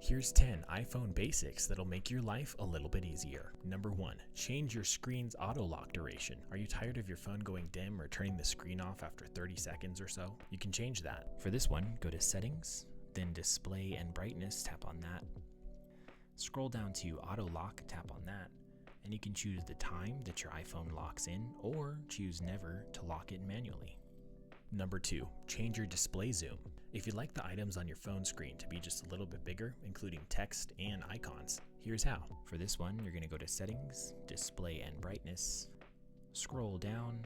Here's 10 iPhone basics that'll make your life a little bit easier. Number 1. Change your screen's auto lock duration. Are you tired of your phone going dim or turning the screen off after 30 seconds or so? You can change that. For this one, go to Settings, then Display and Brightness, tap on that. Scroll down to Auto Lock, tap on that, and you can choose the time that your iPhone locks in or choose never to lock it manually. Number 2, change your display zoom. If you'd like the items on your phone screen to be just a little bit bigger, including text and icons, here's how. For this one, you're going to go to Settings, Display and Brightness, scroll down,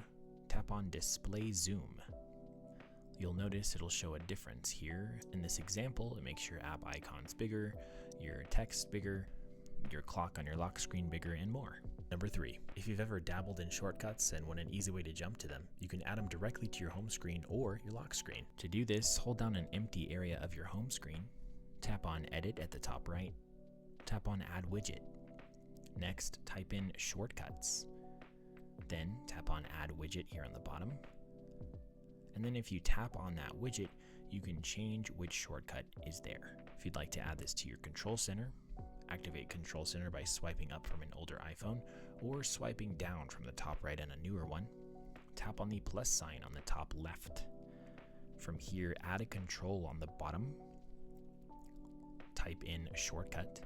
tap on Display Zoom. You'll notice it'll show a difference here. In this example, it makes your app icons bigger, your text bigger, your clock on your lock screen bigger, and more. Number 3, if you've ever dabbled in shortcuts and want an easy way to jump to them, you can add them directly to your home screen or your lock screen. To do this, hold down an empty area of your home screen, tap on Edit at the top right, tap on Add Widget. Next, type in Shortcuts. Then tap on Add Widget here on the bottom. And then if you tap on that widget, you can change which shortcut is there. If you'd like to add this to your control center, activate Control Center by swiping up from an older iPhone or swiping down from the top right on a newer one. Tap on the plus sign on the top left. From here, add a control on the bottom. Type in Shortcut.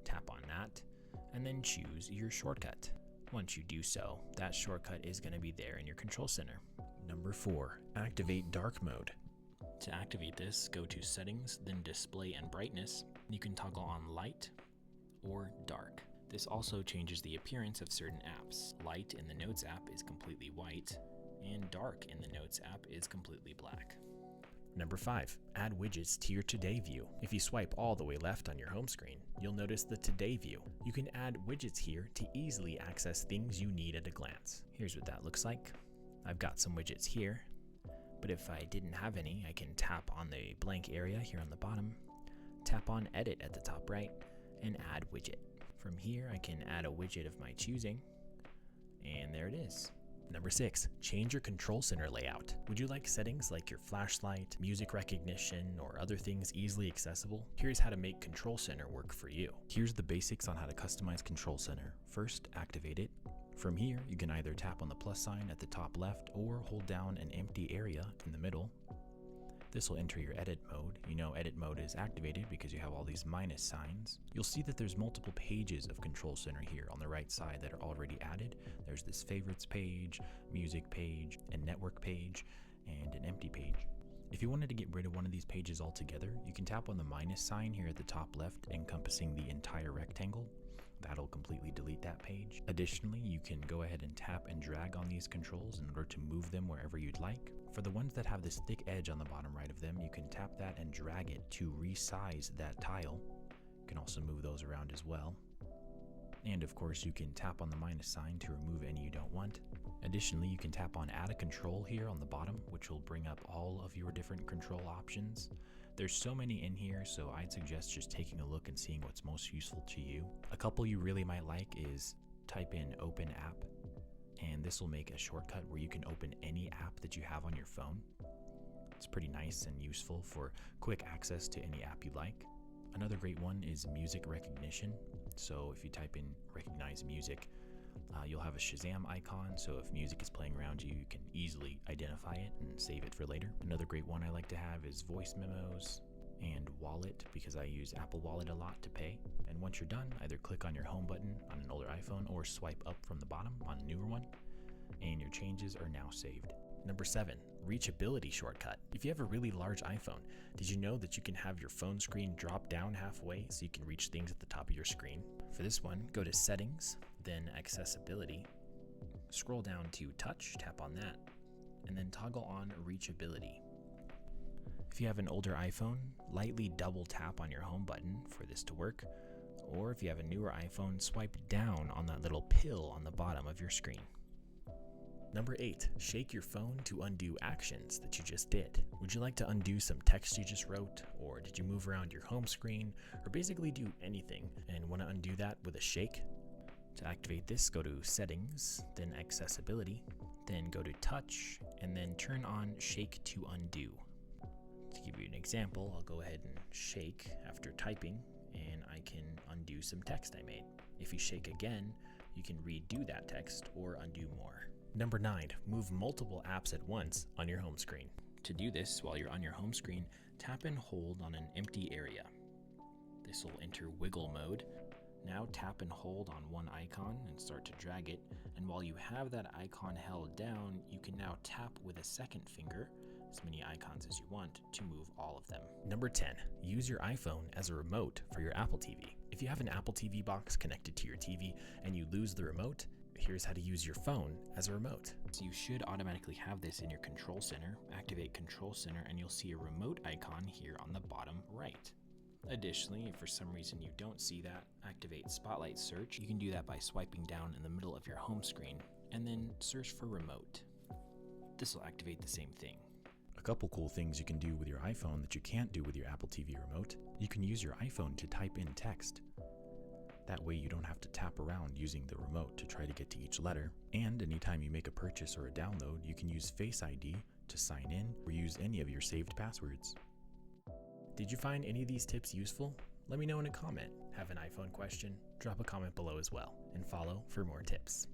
Tap on that, and then choose your shortcut. Once you do so, that shortcut is going to be there in your Control Center. Number 4, activate dark mode. To activate this, go to Settings, then Display and Brightness. You can toggle on light or dark. This also changes the appearance of certain apps. Light in the Notes app is completely white, and dark in the Notes app is completely black. Number 5, add widgets to your Today view. If you swipe all the way left on your home screen, you'll notice the Today view. You can add widgets here to easily access things you need at a glance. Here's what that looks like. I've got some widgets here, but if I didn't have any, I can tap on the blank area here on the bottom, tap on Edit at the top right, and Add Widget. From here, I can add a widget of my choosing, and there it is. Number 6, change your control center layout. Would you like settings like your flashlight, music recognition, or other things easily accessible? Here's how to make Control Center work for you. Here's the basics on how to customize Control Center. First, activate it. From here, you can either tap on the plus sign at the top left or hold down an empty area in the middle. This will enter your edit mode. You know edit mode is activated because you have all these minus signs. You'll see that there's multiple pages of Control Center here on the right side that are already added. There's this favorites page, music page, and network page, and an empty page. If you wanted to get rid of one of these pages altogether, you can tap on the minus sign here at the top left, encompassing the entire rectangle. That'll completely delete that page. Additionally, you can go ahead and tap and drag on these controls in order to move them wherever you'd like. For the ones that have this thick edge on the bottom right of them, you can tap that and drag it to resize that tile. You can also move those around as well. And of course, you can tap on the minus sign to remove any you don't want. Additionally, you can tap on Add a Control here on the bottom, which will bring up all of your different control options. There's so many in here, so I'd suggest just taking a look and seeing what's most useful to you. A couple you really might like is type in Open App, and this will make a shortcut where you can open any app that you have on your phone. It's pretty nice and useful for quick access to any app you like. Another great one is music recognition. So if you type in recognize music, you'll have a Shazam icon, so if music is playing around you, you can easily identify it and save it for later. Another great one I like to have is voice memos and wallet, because I use Apple Wallet a lot to pay. And once you're done, either click on your home button on an older iPhone or swipe up from the bottom on a newer one, and your changes are now saved. Number 7, reachability shortcut. If you have a really large iPhone, did you know that you can have your phone screen drop down halfway so you can reach things at the top of your screen? For this one, go to Settings, then Accessibility. Scroll down to Touch, tap on that, and then toggle on Reachability. If you have an older iPhone, lightly double tap on your home button for this to work, or if you have a newer iPhone, swipe down on that little pill on the bottom of your screen. Number 8, shake your phone to undo actions that you just did. Would you like to undo some text you just wrote, or did you move around your home screen, or basically do anything and want to undo that with a shake? To activate this, go to Settings, then Accessibility, then go to Touch, and then turn on Shake to Undo. To give you an example, I'll go ahead and shake after typing, and I can undo some text I made. If you shake again, you can redo that text or undo more. Number 9, move multiple apps at once on your home screen. To do this, while you're on your home screen, tap and hold on an empty area. This will enter wiggle mode. Now tap and hold on one icon and start to drag it, and while you have that icon held down, you can now tap with a second finger, as many icons as you want, to move all of them. Number 10, use your iPhone as a remote for your Apple TV. If you have an Apple TV box connected to your TV and you lose the remote, here's how to use your phone as a remote. So you should automatically have this in your control center. Activate control center and you'll see a remote icon here on the bottom right. Additionally, if for some reason you don't see that, activate Spotlight Search. You can do that by swiping down in the middle of your home screen and then search for remote. This will activate the same thing. A couple cool things you can do with your iPhone that you can't do with your Apple TV remote. You can use your iPhone to type in text. That way you don't have to tap around using the remote to try to get to each letter. And anytime you make a purchase or a download, you can use Face ID to sign in or use any of your saved passwords. Did you find any of these tips useful? Let me know in a comment. Have an iPhone question? Drop a comment below as well, and follow for more tips.